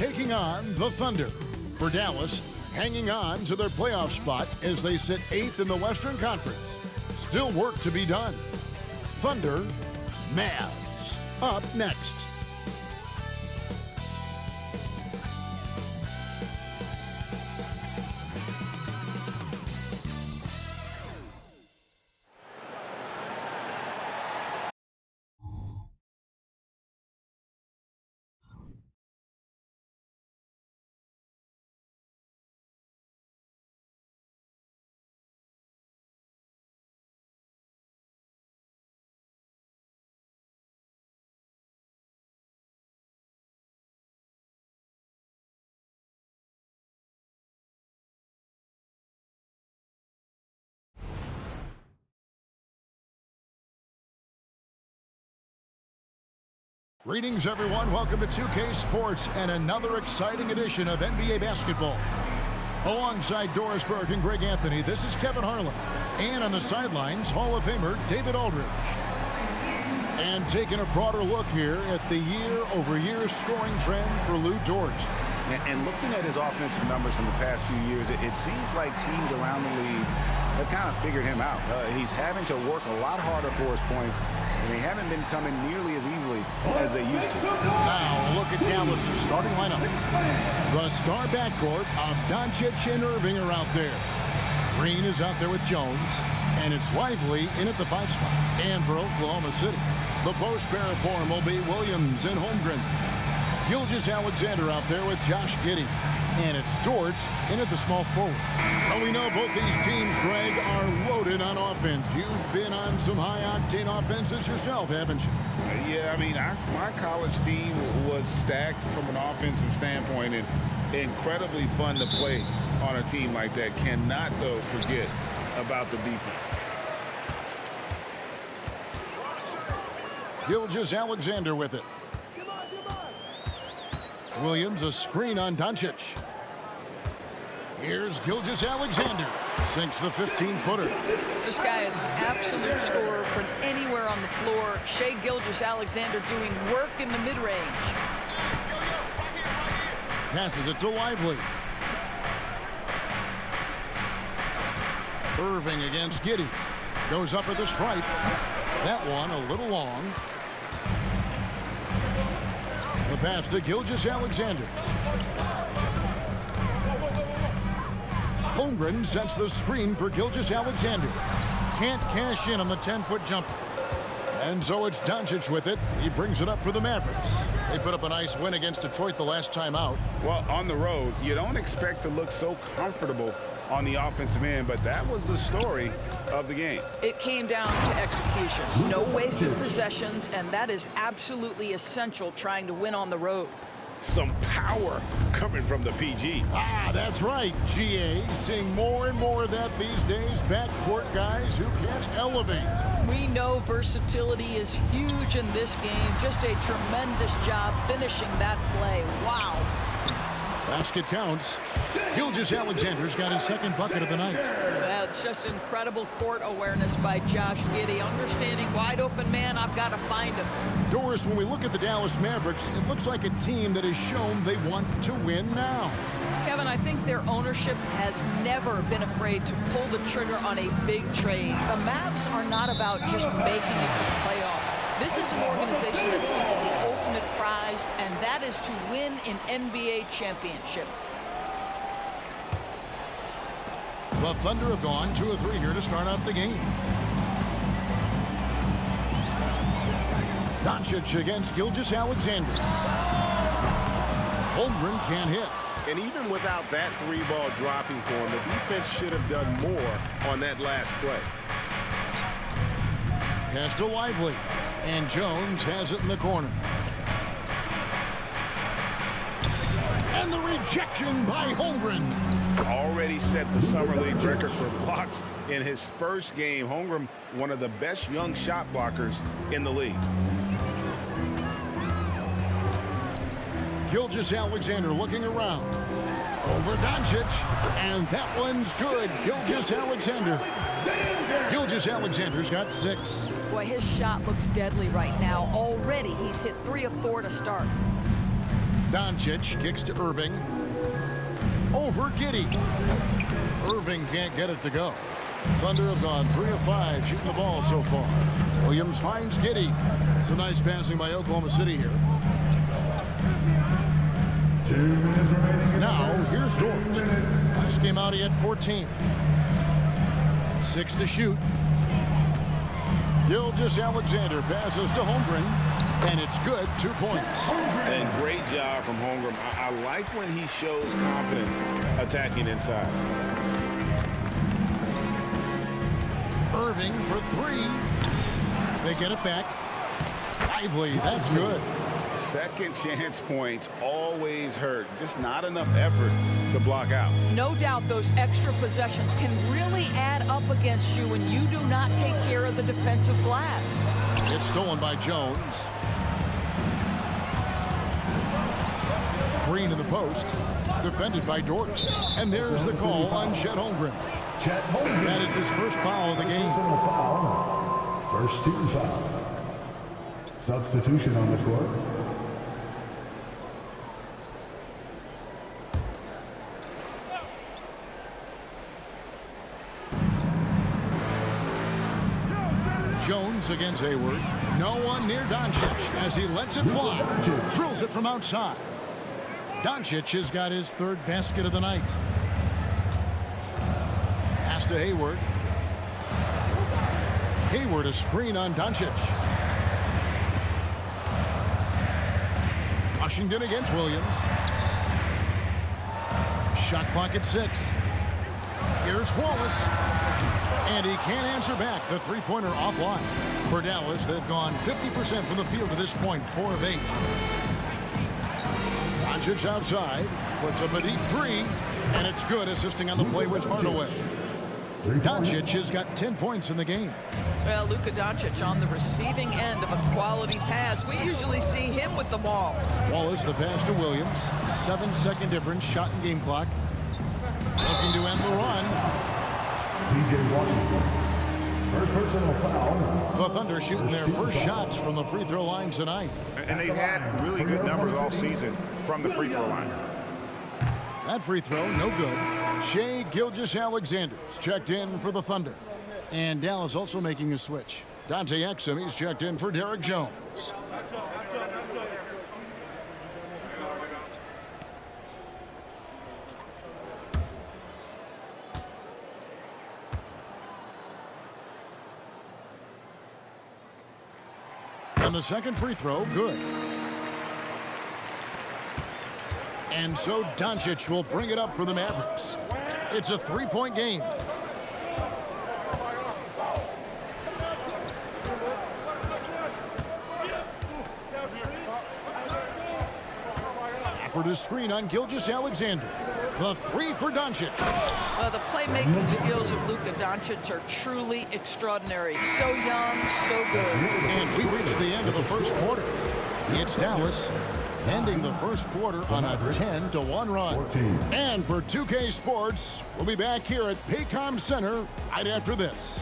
taking on the Thunder. For Dallas, hanging on to their playoff spot as they sit 8th in the Western Conference. Still work to be done. Thunder, Mavs. Up next. Greetings, everyone. Welcome to 2K Sports and another exciting edition of NBA basketball. Alongside Doris Burke and Greg Anthony, this is Kevin Harlan. And on the sidelines, Hall of Famer David Aldridge. And taking a broader look here at the year-over-year scoring trend for Lou Dort. And looking at his offensive numbers from the past few years, it seems like teams around the league have kind of figured him out. He's having to work a lot harder for his points, and they haven't been coming nearly as easily as they used to. Now, look at Dallas' starting lineup. The star backcourt of Doncic and Irving are out there. Green is out there with Jones, and it's Lively in at the 5 spot. And for Oklahoma City, the post pair of form will be Williams and Holmgren. Gilgeous-Alexander out there with Josh Giddey. And it's Dort in at the small forward. Well, we know both these teams, Greg, are loaded on offense. You've been on some high-octane offenses yourself, haven't you? Yeah, I mean, my college team was stacked from an offensive standpoint and incredibly fun to play on a team like that. Cannot, though, forget about the defense. Gilgeous-Alexander with it. Williams, a screen on Doncic. Here's Gilgeous-Alexander. Sinks the 15-footer. This guy is an absolute scorer from anywhere on the floor. Shai Gilgeous-Alexander doing work in the mid-range. Passes it to Lively. Irving against Giddey. Goes up at the stripe. That one a little long. The pass to Gilgeous-Alexander. Holmgren sets the screen for Gilgeous-Alexander. Can't cash in on the 10-foot jumper. And so it's Doncic with it. He brings it up for the Mavericks. They put up a nice win against Detroit the last time out. Well, on the road, you don't expect to look so comfortable on the offensive end, but that was the story of the game. It came down to execution. No wasted possessions, and that is absolutely essential trying to win on the road. Some power coming from the PG. Ah, that's right, GA. Seeing more and more of that these days. Backcourt guys who can elevate. We know versatility is huge in this game. Just a tremendous job finishing that play. Wow. Basket counts. Gilgeous-Alexander's got his second bucket of the night. That's just incredible court awareness by Josh Giddey. Understanding wide open man, I've got to find him. Doris, when we look at the Dallas Mavericks, it looks like a team that has shown they want to win now. Kevin, I think their ownership has never been afraid to pull the trigger on a big trade. The Mavs are not about just making it to the playoffs. This is an organization that seeks the ultimate prize, and that is to win an NBA championship. The Thunder have gone 2 of 3 here to start out the game. Doncic against Gilgeous-Alexander. Holmgren can't hit. And even without that 3-ball dropping for him, the defense should have done more on that last play. Pass to Lively. And Jones has it in the corner. And the rejection by Holmgren. Already set the Summer League record for blocks in his first game. Holmgren, one of the best young shot blockers in the league. Gilgeous-Alexander looking around. Over Doncic. And that one's good. Gilgeous-Alexander. Gilgeous-Alexander's got 6. Boy, his shot looks deadly right now. Already he's hit 3 of 4 to start. Doncic kicks to Irving. Over Giddey. Irving can't get it to go. Thunder have gone 3 of 5 shooting the ball so far. Williams finds Giddey. Some nice passing by Oklahoma City here. 2 minutes remaining. Now, here's Dort. Last game out, he had 14. 6 to shoot. Gilgeous-Alexander passes to Holmgren, and it's good. 2 points. And great job from Holmgren. I like when he shows confidence attacking inside. Irving for 3. They get it back. Lively, that's good. Second chance points always hurt. Just not enough effort to block out. No doubt those extra possessions can really add up against you when you do not take care of the defensive glass. It's stolen by Jones. Green in the post. Defended by Dort. And there's the call on Chet Holmgren. That is his first foul of the game. First team foul. Substitution on the court. Jones against Hayward. No one near Doncic as he lets it fly. Drills it from outside. Doncic has got his 3rd basket of the night. Pass to Hayward. Hayward a screen on Doncic. Washington against Williams. Shot clock at 6. Here's Wallace. And he can't answer back. The 3-pointer offline. For Dallas, they've gone 50% from the field to this point, 4 of 8. Doncic outside. Puts up a deep 3. And it's good, assisting on the play with Hardaway. Doncic has got 10 points in the game. Well, Luka Doncic on the receiving end of a quality pass. We usually see him with the ball. Wallace, the pass to Williams. 7-second difference, shot and game clock. Looking to end the run. P.J. Washington. First personal foul. The Thunder shooting their first shots from the free throw line tonight. And they've had really good numbers all season from the free throw line. That free throw, no good. Shai Gilgeous-Alexander's checked in for the Thunder. And Dallas also making a switch. Dante Exum, he's checked in for Derek Jones. And the second free throw, good. And so Doncic will bring it up for the Mavericks. It's a 3-point game. For the screen on Gilgeous-Alexander. The 3 for Doncic. Well, the playmaking skills of Luka Doncic are truly extraordinary. So young, so good. And we reach the end of the first quarter. It's Dallas ending the first quarter on a 10-1 run. 14. And for 2K Sports, we'll be back here at Paycom Center right after this.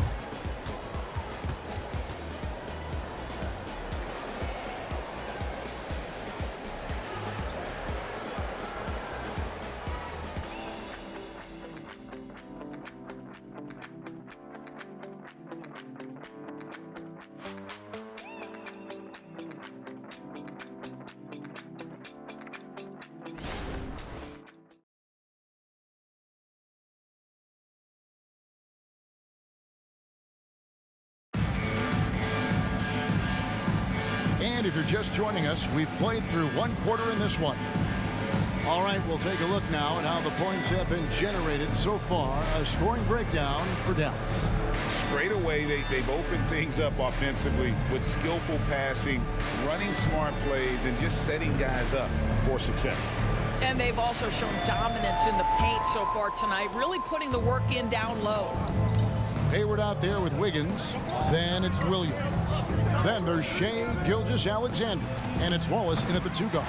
And if you're just joining us, we've played through 1 quarter in this one. All right, we'll take a look now at how the points have been generated so far. A scoring breakdown for Dallas. Straight away, they've opened things up offensively with skillful passing, running smart plays, and just setting guys up for success. And they've also shown dominance in the paint so far tonight, really putting the work in down low. Hayward out there with Wiggins. Then it's Williams. Then there's Shai Gilgeous-Alexander. And it's Wallace in at the 2 guard.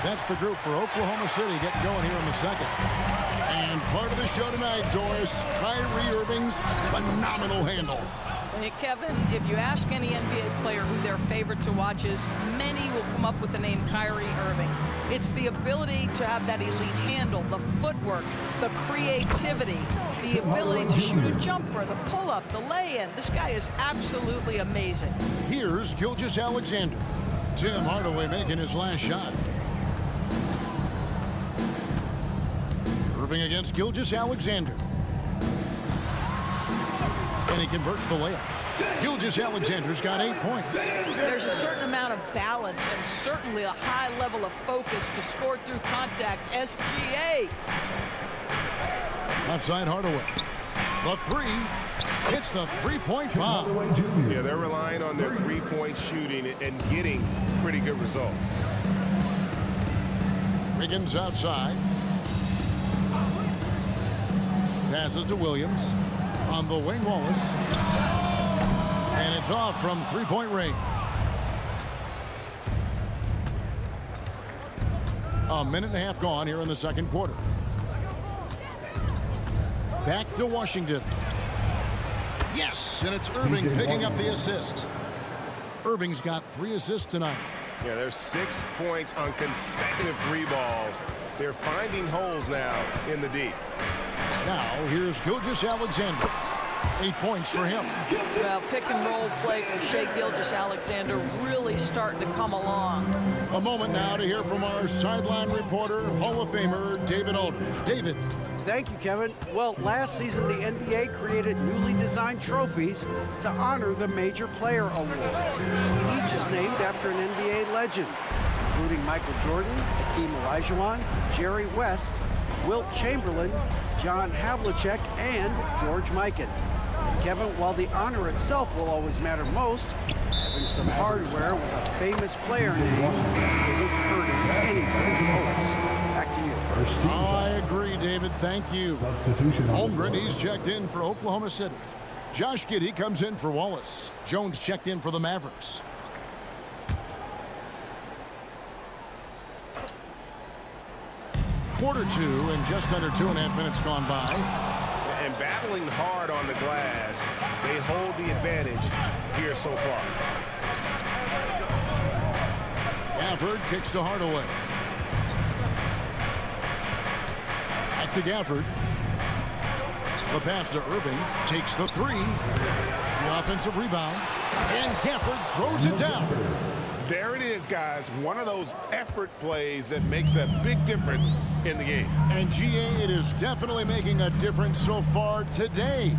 That's the group for Oklahoma City getting going here in the second. And part of the show tonight, Doris, Kyrie Irving's phenomenal handle. Hey, Kevin, if you ask any NBA player who their favorite to watch is, many will come up with the name Kyrie Irving. It's the ability to have that elite handle, the footwork, the creativity, the ability to shoot a jumper, the pull-up, the lay-in. This guy is absolutely amazing. Here's Gilgeous-Alexander. Tim Hardaway making his last shot. Irving against Gilgeous-Alexander. And he converts the layup. Gilgeous-Alexander's got 8 points. There's a certain amount of balance and certainly a high level of focus to score through contact. SGA. Outside Hardaway. The three. Hits the three-point bomb. Yeah, they're relying on their three-point shooting and getting pretty good results. Wiggins outside. Passes to Williams. On the wing, Wallace. And it's off from three-point range. A minute and a half gone here in the second quarter. Back to Washington. Yes, and it's Irving picking up the assist. Irving's got 3 assists tonight. Yeah, there's 6 points on consecutive 3 balls. They're finding holes now in the D. Now, here's Gilgeous-Alexander. 8 points for him. Well, pick and roll play for Shai Gilgeous-Alexander really starting to come along. A moment now to hear from our sideline reporter, Hall of Famer David Aldridge. David. Thank you, Kevin. Well, last season, the NBA created newly designed trophies to honor the Major Player Awards. Each is named after an NBA legend, including Michael Jordan, Hakeem Olajuwon, Jerry West, Wilt Chamberlain, John Havlicek, and George Mikan. And Kevin, while the honor itself will always matter most, having some hardware with a famous player name isn't hurting anybody's hopes. Back to you. I agree, David. Thank you. Holmgren, he's checked in for Oklahoma City. Josh Giddey comes in for Wallace. Jones checked in for the Mavericks. Quarter 2 and just under 2.5 minutes gone by. And battling hard on the glass, they hold the advantage here so far. Gafford kicks to Hardaway. Back to Gafford. The pass to Irving. Takes the 3. The offensive rebound. And Gafford throws it down. There it is, guys. One of those effort plays that makes a big difference in the game. And GA, it is definitely making a difference so far today.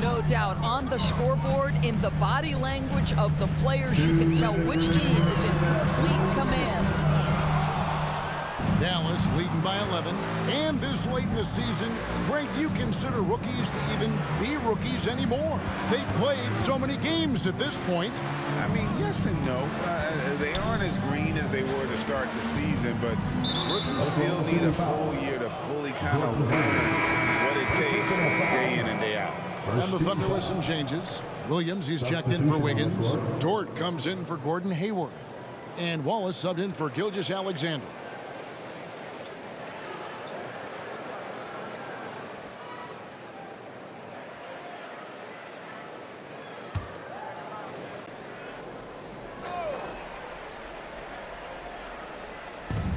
No doubt. On the scoreboard, in the body language of the players, you can tell which team is in complete command. Dallas leading by 11. And this late in the season, Greg, you consider rookies to even be rookies anymore. They've played so many games at this point. I mean, yes and no. They aren't as green as they were to start the season, but rookies still need a full year to fully kind of learn what it takes day in and day out. And the Thunder with some changes. Williams, he's checked in for Wiggins. Dort comes in for Gordon Hayward. And Wallace subbed in for Gilgeous-Alexander.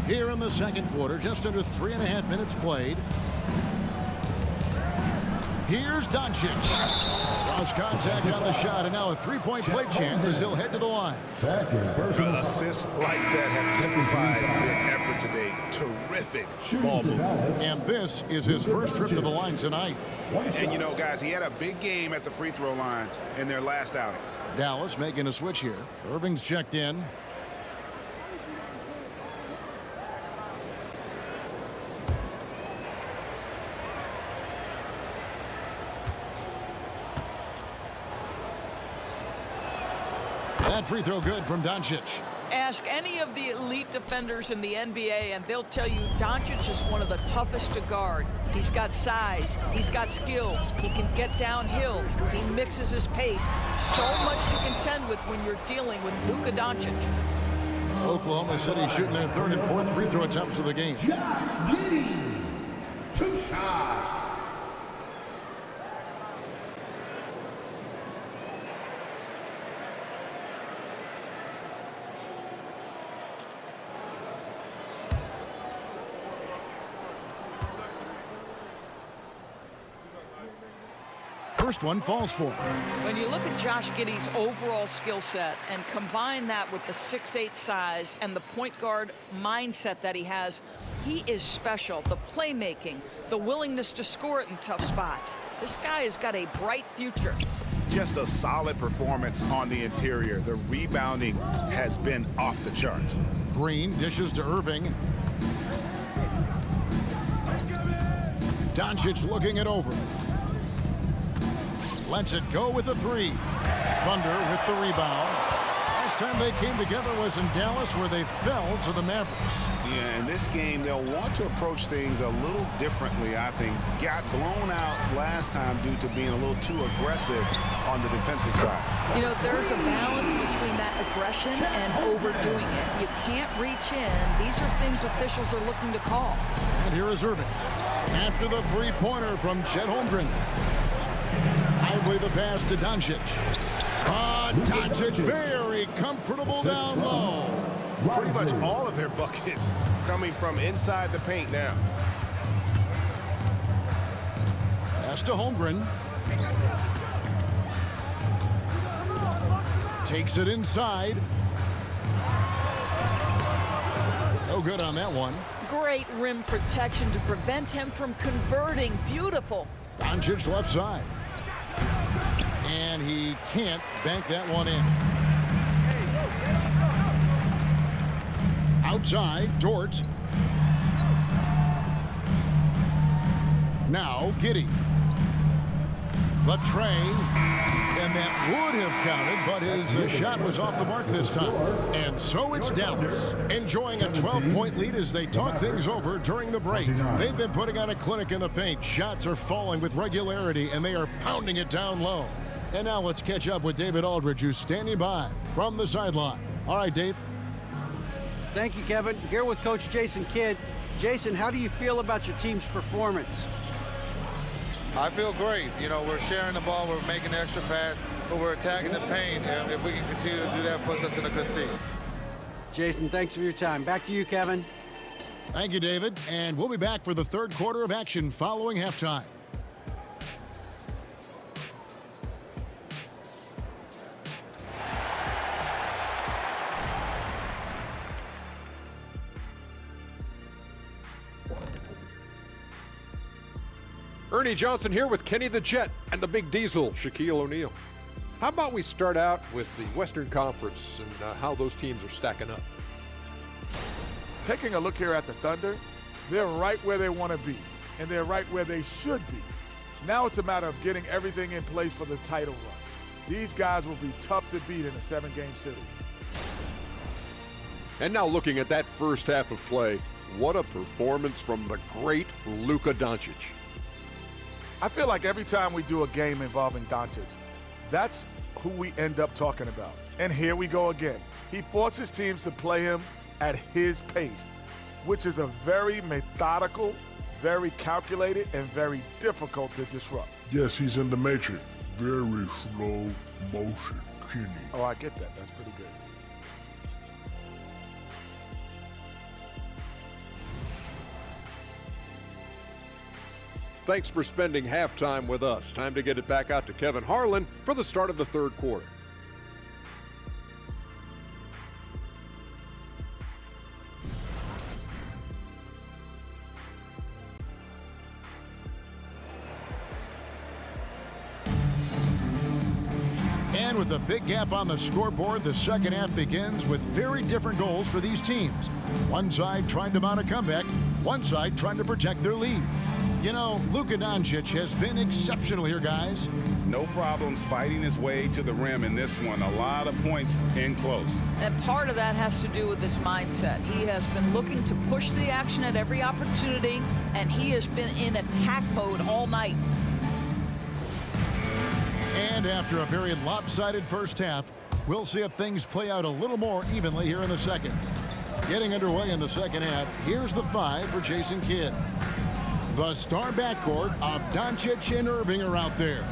Here in the second quarter, just under 3.5 minutes played. Here's Doncic. Lost contact on the shot, and now a three-point play chance as he'll head to the line. Assists like that have simplified their effort today. Terrific ball movement. And this is his first trip to the line tonight. And you know, guys, he had a big game at the free throw line in their last outing. Dallas making a switch here. Irving's checked in. That free throw good from Doncic. Ask any of the elite defenders in the NBA and they'll tell you Doncic is one of the toughest to guard. He's got size, he's got skill, he can get downhill, he mixes his pace. So much to contend with when you're dealing with Luka Doncic. Oklahoma City shooting their third and fourth free throw attempts of the game. Josh Giddey, 2 shots. first one falls for him. When you look at Josh Giddey's overall skill set and combine that with the 6'8" size and the point guard mindset that he has, he is special. The playmaking, the willingness to score it in tough spots. This guy has got a bright future. Just a solid performance on the interior. The rebounding has been off the charts. Green dishes to Irving. Doncic looking it over. Lets it go with the three. Thunder with the rebound. Last time they came together was in Dallas, where they fell to the Mavericks. Yeah, in this game, they'll want to approach things a little differently, I think. Got blown out last time due to being a little too aggressive on the defensive side. You know, there's a balance between that aggression and overdoing it. You can't reach in. These are things officials are looking to call. And here is Irving. After the three-pointer from Chet Holmgren. Lively the pass to Doncic. Doncic very comfortable down low. Pretty much all of their buckets coming from inside the paint now. Pass to Holmgren. Takes it inside. No good on that one. Great rim protection to prevent him from converting. Beautiful. Doncic left side. And he can't bank that one in. Outside, Dort. Now, Giddey. The tray. And that would have counted, but his shot was off the mark this time. And so it's Dallas, enjoying a 12-point lead as they talk things over during the break. They've been putting on a clinic in the paint. Shots are falling with regularity, and they are pounding it down low. And now let's catch up with David Aldridge, who's standing by from the sideline. All right, Dave. Thank you, Kevin. Here with Coach Jason Kidd. Jason, how do you feel about your team's performance? I feel great. You know, we're sharing the ball, we're making the extra pass, but we're attacking the paint. And if we can continue to do that, puts us in a good seat. Jason, thanks for your time. Back to you, Kevin. Thank you, David. And we'll be back for the third quarter of action following halftime. Ernie Johnson here with Kenny the Jet and the Big Diesel, Shaquille O'Neal. How about we start out with the Western Conference and how those teams are stacking up? Taking a look here at the Thunder, they're right where they want to be, and they're right where they should be. Now it's a matter of getting everything in place for the title run. These guys will be tough to beat in a 7-game series. And now looking at that first half of play, what a performance from the great Luka Doncic. I feel like every time we do a game involving Doncic, that's who we end up talking about. And here we go again. He forces teams to play him at his pace, which is a very methodical, very calculated, and very difficult to disrupt. Yes, he's in the matrix. Very slow motion, Kenny. Oh, I get that. That's pretty good. Thanks for spending halftime with us. Time to get it back out to Kevin Harlan for the start of the third quarter. And with a big gap on the scoreboard, the second half begins with very different goals for these teams. One side trying to mount a comeback, one side trying to protect their lead. You know, Luka Doncic has been exceptional here, guys. No problems fighting his way to the rim in this one. A lot of points in close. And part of that has to do with his mindset. He has been looking to push the action at every opportunity, and he has been in attack mode all night. And after a very lopsided first half, we'll see if things play out a little more evenly here in the second. Getting underway in the second half, here's the 5 for Jason Kidd. The star backcourt of Doncic and Irving are out there.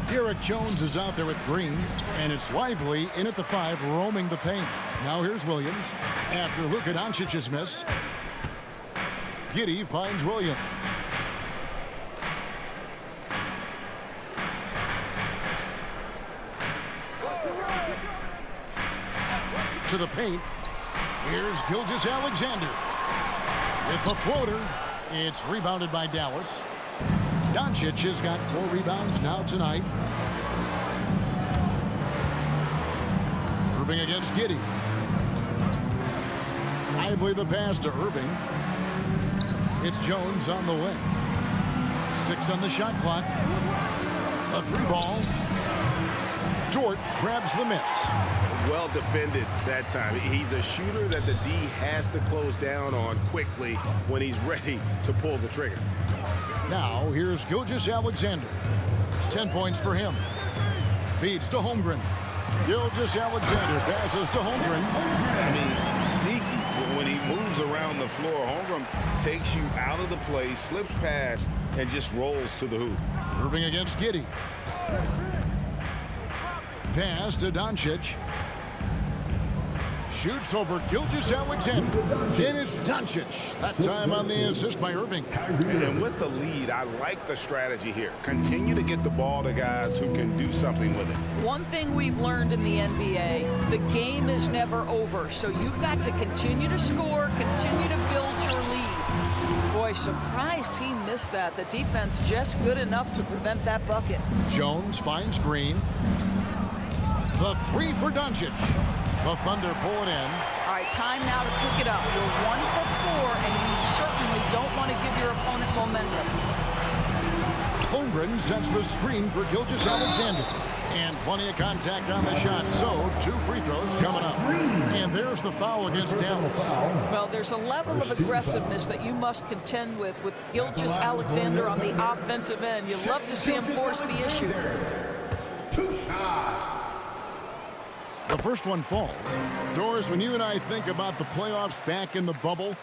Derek Jones is out there with Green, and it's Lively in at the 5, roaming the paint. Now here's Williams. After Luka Doncic's miss, Giddey finds Williams. to the paint. Here's Gilgeous-Alexander. With the floater, it's rebounded by Dallas. Doncic has got 4 rebounds now tonight. Irving against Giddey. Lively the pass to Irving. It's Jones on the wing. 6 on the shot clock. A 3 ball. Dort grabs the miss. Well defended that time. He's a shooter that the D has to close down on quickly when he's ready to pull the trigger. Now here's Gilgeous-Alexander. 10 points for him. Feeds to Holmgren. Gilgeous-Alexander passes to Holmgren. I mean, sneaky when he moves around the floor. Holmgren takes you out of the play, slips past, and just rolls to the hoop. Irving against Giddey. Pass to Doncic. Shoots over Gilgeous-Alexander. And it's Doncic. That time on the assist by Irving. And with the lead, I like the strategy here. Continue to get the ball to guys who can do something with it. One thing we've learned in the NBA, the game is never over. So you've got to continue to score, continue to build your lead. Boy, surprised he missed that. The defense just good enough to prevent that bucket. Jones finds Green. The 3 for Doncic. The Thunder pull it in. All right, time now to pick it up. You're 1 for 4, and you certainly don't want to give your opponent momentum. Holmgren sets the screen for Gilgeous-Alexander. And plenty of contact on the shot, so 2 free throws coming up. And there's the foul against Dallas. Well, there's a level of aggressiveness that you must contend with Gilgeous-Alexander on the offensive end. You love to see him force the issue. 2 shots. The first one falls. Doris, when you and I think about the playoffs back in the bubble,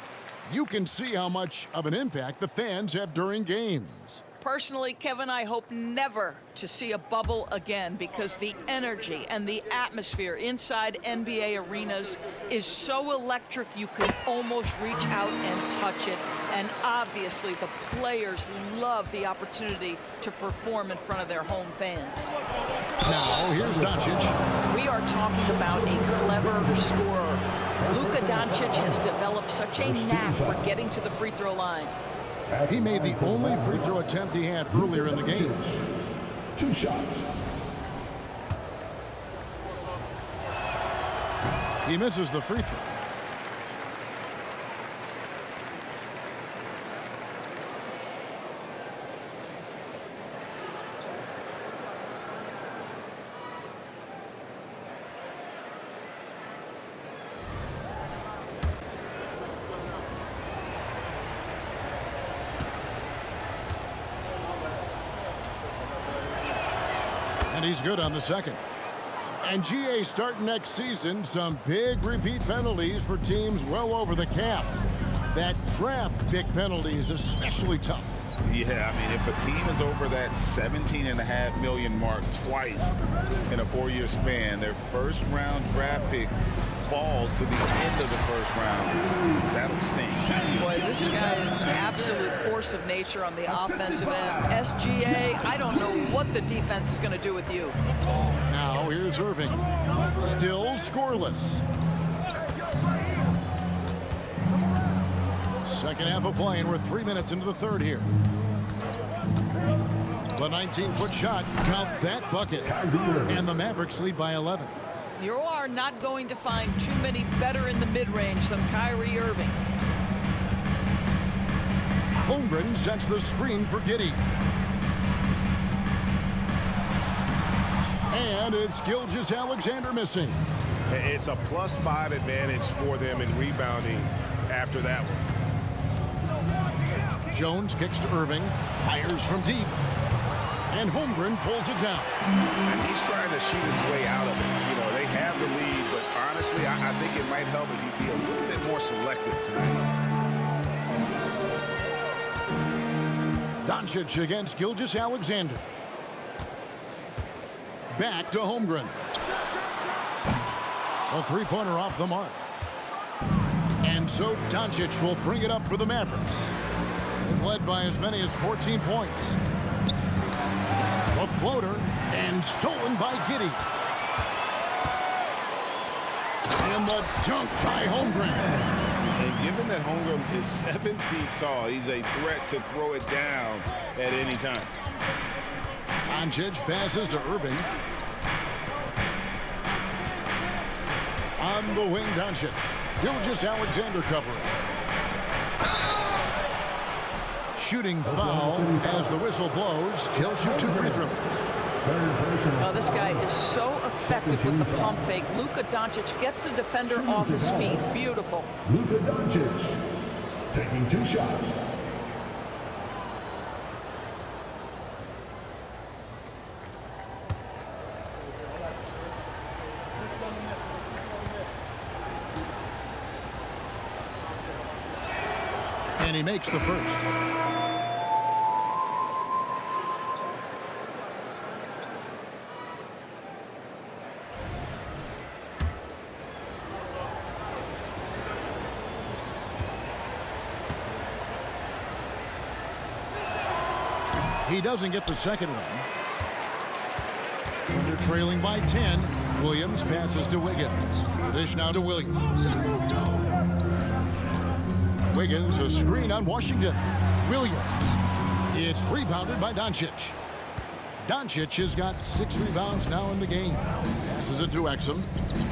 you can see how much of an impact the fans have during games. Personally, Kevin, I hope never to see a bubble again because the energy and the atmosphere inside NBA arenas is so electric you can almost reach out and touch it. And obviously, the players love the opportunity to perform in front of their home fans. Now, here's Doncic. We are talking about a clever scorer. Luka Doncic has developed such a knack for getting to the free throw line. He made the only free throw attempt he had earlier in the game. 2 shots. He misses the free throw. And he's good on the second. And GA starting next season, some big repeat penalties for teams well over the cap. That draft pick penalty is especially tough. Yeah, I mean, if a team is over that $17.5 million mark twice in a 4-year span, their first-round draft pick falls to the end of the first round. That'll sting. Boy, this guy is an absolute force of nature on the offensive end. SGA, I don't know what the defense is going to do with you. Now here's Irving. Still scoreless. Second half of play, and we're 3 minutes into the third here. The 19-foot shot got that bucket. And the Mavericks lead by 11. You are not going to find too many better in the mid-range than Kyrie Irving. Holmgren sets the screen for Giddey. And it's Gilgeous-Alexander missing. It's a +5 advantage for them in rebounding after that one. Jones kicks to Irving, fires from deep. And Holmgren pulls it down. And he's trying to shoot his way out of it. You know, they have the lead, but honestly, I think it might help if he'd be a little bit more selective tonight. Doncic against Gilgeous-Alexander. Back to Holmgren. A three-pointer off the mark. And so Doncic will bring it up for the Mavericks. They've led by as many as 14 points. A floater and stolen by Giddey. And the dunk by Holmgren. And given that Holmgren is 7 feet tall, he's a threat to throw it down at any time. Doncic passes to Irving. On the wing, Doncic. Gilgeous-Alexander covering. Shooting foul as the whistle blows. He'll shoot 2 free throws. Oh, this guy is so effective with the pump fake. Luka Doncic gets the defender off his feet. Beautiful. Luka Doncic taking 2 shots. And he makes the first. He doesn't get the second one. When they're trailing by 10, Williams passes to Wiggins. The dish now to Williams. Wiggins, a screen on Washington. Williams. It's rebounded by Doncic. Doncic has got 6 rebounds now in the game. Passes it to Exum.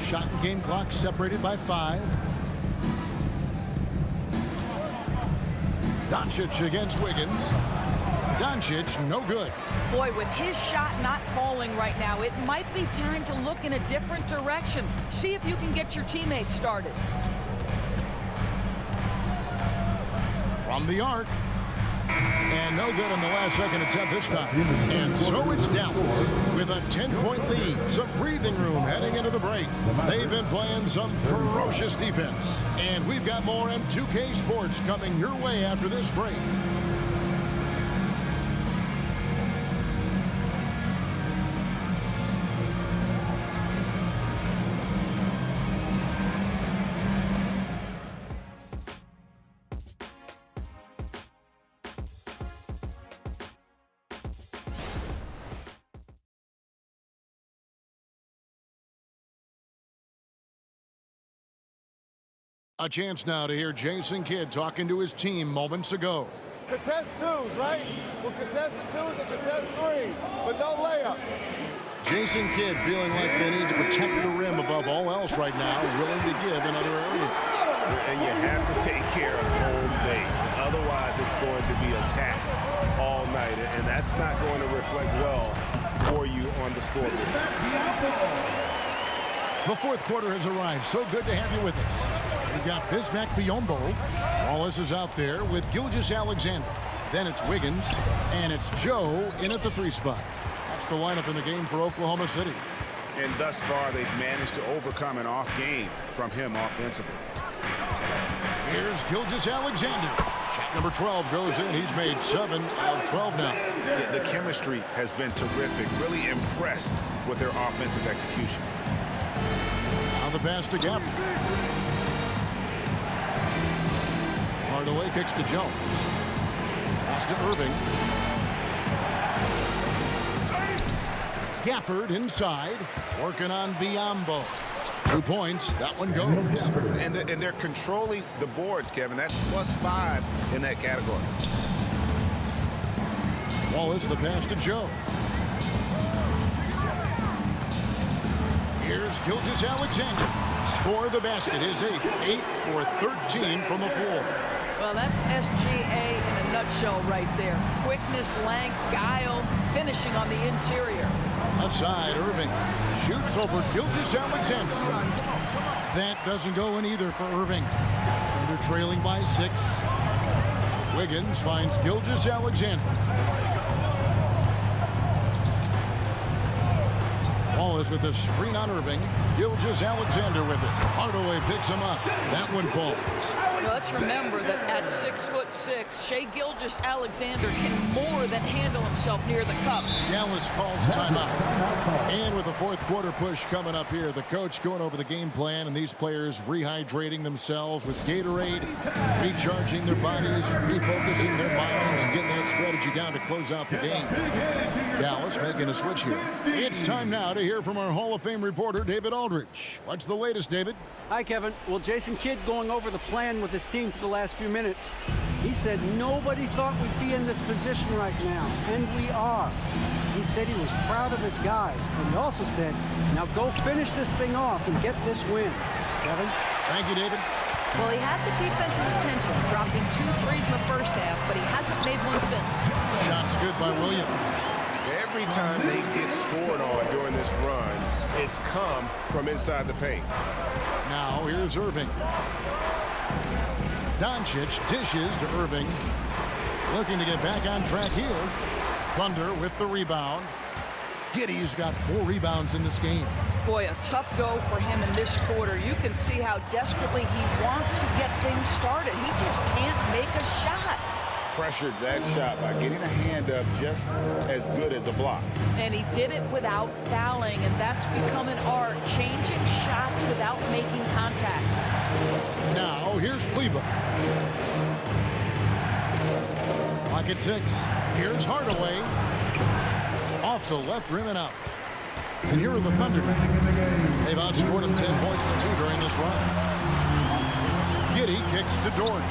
Shot and game clock separated by 5. Doncic against Wiggins. Doncic, no good. Boy, with his shot not falling right now, it might be time to look in a different direction. See if you can get your teammates started. From the arc. And no good on the last second attempt this time. And so it's Dallas with a 10-point lead. Some breathing room heading into the break. They've been playing some ferocious defense. And we've got more M2K Sports coming your way after this break. A chance now to hear Jason Kidd talking to his team moments ago. Contest 2s, right? We'll contest the 2s and contest 3s, but no layups. Jason Kidd feeling like they need to protect the rim above all else right now, willing to give in other areas. And you have to take care of home base. Otherwise, it's going to be attacked all night, and that's not going to reflect well for you on the scoreboard. The fourth quarter has arrived. So good to have you with us. We've got Bismack Biyombo. Wallace is out there with Gilgeous-Alexander. Then it's Wiggins, and it's Joe in at the 3 spot. That's the lineup in the game for Oklahoma City. And thus far, they've managed to overcome an off game from him offensively. Here's Gilgeous-Alexander. Shot number 12 goes in. He's made 7 out of 12 now. The chemistry has been terrific. Really impressed with their offensive execution. On the pass to Gafford. Hardaway kicks to Jones. Pass to Irving. Gafford inside. Working on Biyombo. 2 points. That one goes. And they're controlling the boards, Kevin. That's +5 in that category. Wallace, the pass to Joe. Here's Gilgeous-Alexander. Score the basket. His 8th. 8 for 13 from the floor. Well, that's SGA in a nutshell right there. Quickness, length, guile, finishing on the interior. Left side, Irving shoots over Gilgeous-Alexander. That doesn't go in either for Irving. They're trailing by 6. Wiggins finds Gilgeous-Alexander. Wallace with the screen on Irving. Gilgeous-Alexander with it. Hardaway picks him up. That one falls. Well, let's remember that at 6'6", Shai Gilgeous-Alexander can more than handle himself near the cup. Dallas calls timeout. And with the fourth quarter push coming up here, the coach going over the game plan and these players rehydrating themselves with Gatorade, recharging their bodies, refocusing their minds, and getting that strategy down to close out the game. Dallas making a switch here. It's time now to hear from our Hall of Fame reporter, David Aldridge. What's the latest, David? Hi, Kevin. Well, Jason Kidd going over the plan with his team for the last few minutes. He said nobody thought we'd be in this position right now, and we are. He said he was proud of his guys, but he also said, now go finish this thing off and get this win. Kevin? Thank you, David. Well, he had the defense's attention, dropping 2 threes in the first half, but he hasn't made one since. Shots good by Williams. Every time they get scored on during this run, it's come from inside the paint. Now here's Irving. Doncic dishes to Irving. Looking to get back on track here. Thunder with the rebound. Giddey's got 4 rebounds in this game. Boy, a tough go for him in this quarter. You can see how desperately he wants to get things started. He just can't make a shot. Pressured that shot by getting a hand up just as good as a block. And he did it without fouling, and that's become an art, changing shots without making contact. Now, here's Kleba. Clock at 6. Here's Hardaway. Off the left rim and out. And here are the Thunder. They've outscored him 10 points to 2 during this run. Giddey kicks to Dort.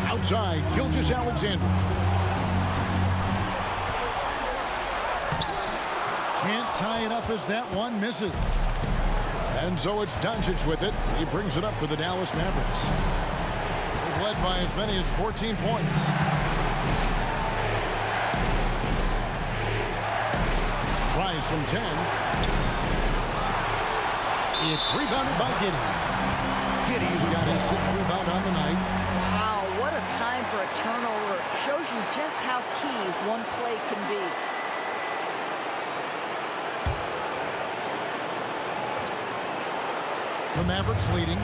Outside, Gilgeous-Alexander. Can't tie it up as that one misses. And so it's Doncic with it. He brings it up for the Dallas Mavericks. They've led by as many as 14 points. Tries from 10. It's rebounded by Giddey. Giddey's got his 6th rebound on the night. Wow, what a time for a turnover. Shows you just how key one play can be. The Mavericks leading.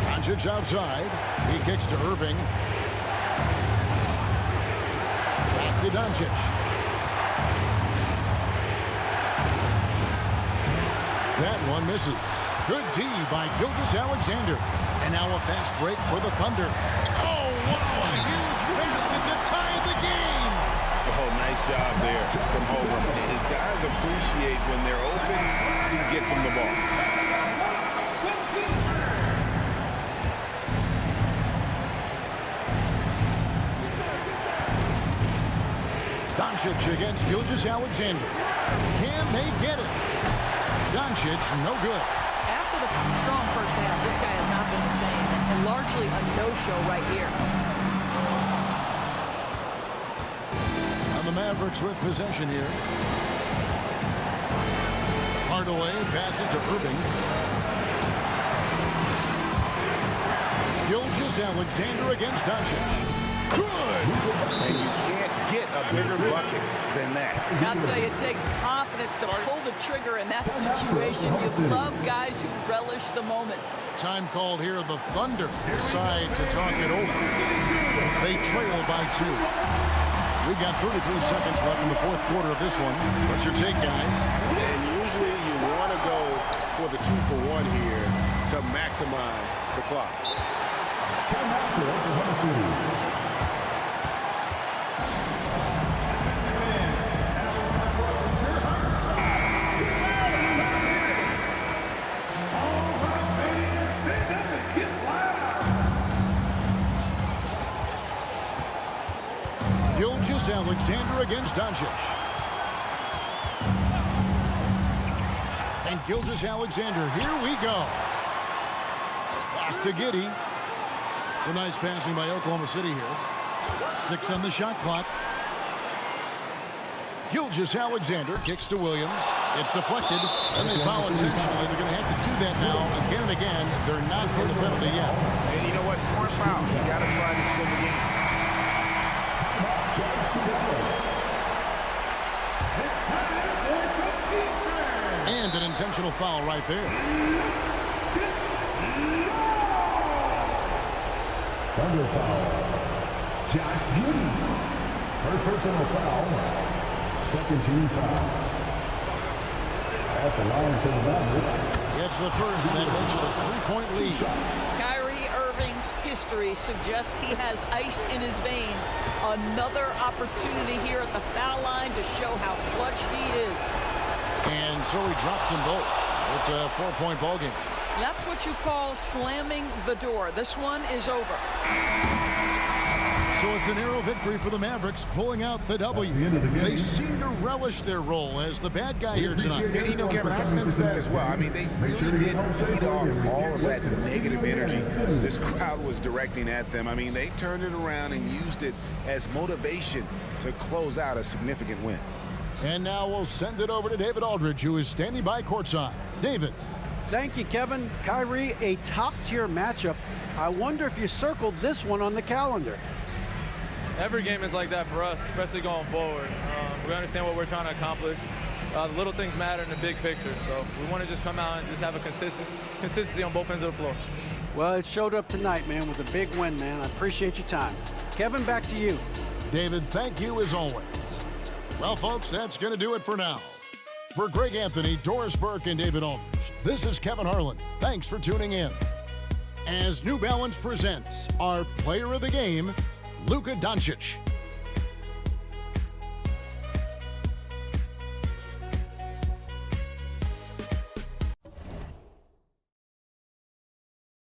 Doncic outside. He kicks to Irving. Back to Doncic. That one misses. Good D by Gilgeous-Alexander. And now a fast break for the Thunder. Oh, wow, a huge basket to tie the game. Oh, nice job there from Holmgren. His guys appreciate when they're open, he gets them the ball. Doncic against Gilgeous-Alexander. Can they get it? Doncic, no good. After the strong first half, this guy has not been the same, and largely a no-show right here. And the Mavericks with possession here. Hardaway passes to Irving. Gilgeous-Alexander against Doncic. Good! And you can't get a bigger bucket than that. I'll tell you, it takes confidence to pull the trigger in that situation. You love guys who relish the moment. Time called here. The Thunder decide to talk it over. They trail by 2. We've got 33 seconds left in the 4th quarter of this one. What's your take, guys? And usually you want to go for the 2-for-1 here to maximize the clock. Time out for Oklahoma City. Gilgeous-Alexander against Doncic. And Gilgeous-Alexander, here we go. Pass to Giddey. Some nice passing by Oklahoma City here. 6 on the shot clock. Gilgeous-Alexander kicks to Williams. It's deflected, and they foul intentionally. They're going to have to do that now again and again. They're not in the penalty yet. And you know what? Smart foul. You got to try to extend the game. And an intentional foul right there. Thunder foul. Josh Giddey. First personal foul. Second team foul. At the line for the Mavericks. It's the first, and that makes it a 3-point lead. history suggests he has ice in his veins. Another opportunity here at the foul line to show how clutch he is. And so he drops them both. It's a 4-point ball game. That's what you call slamming the door. This one is over. So it's a narrow victory for the Mavericks, pulling out the W. They seem to relish their role as the bad guy here tonight. Yeah, you know, Kevin, I sense that as well. I mean, they really did feed off all of that negative energy this crowd was directing at them. I mean, they turned it around and used it as motivation to close out a significant win. And now we'll send it over to David Aldridge, who is standing by courtside. David. Thank you, Kevin. Kyrie, a top-tier matchup. I wonder if you circled this one on the calendar. Every game is like that for us, especially going forward. We understand what we're trying to accomplish. The little things matter in the big picture, so we want to just come out and just have a consistency on both ends of the floor. Well, it showed up tonight, man, with a big win, man. I appreciate your time. Kevin, back to you. David, thank you as always. Well, folks, that's going to do it for now. For Greg Anthony, Doris Burke, and David Aldridge, this is Kevin Harlan. Thanks for tuning in. As New Balance presents our player of the game, Luka Doncic.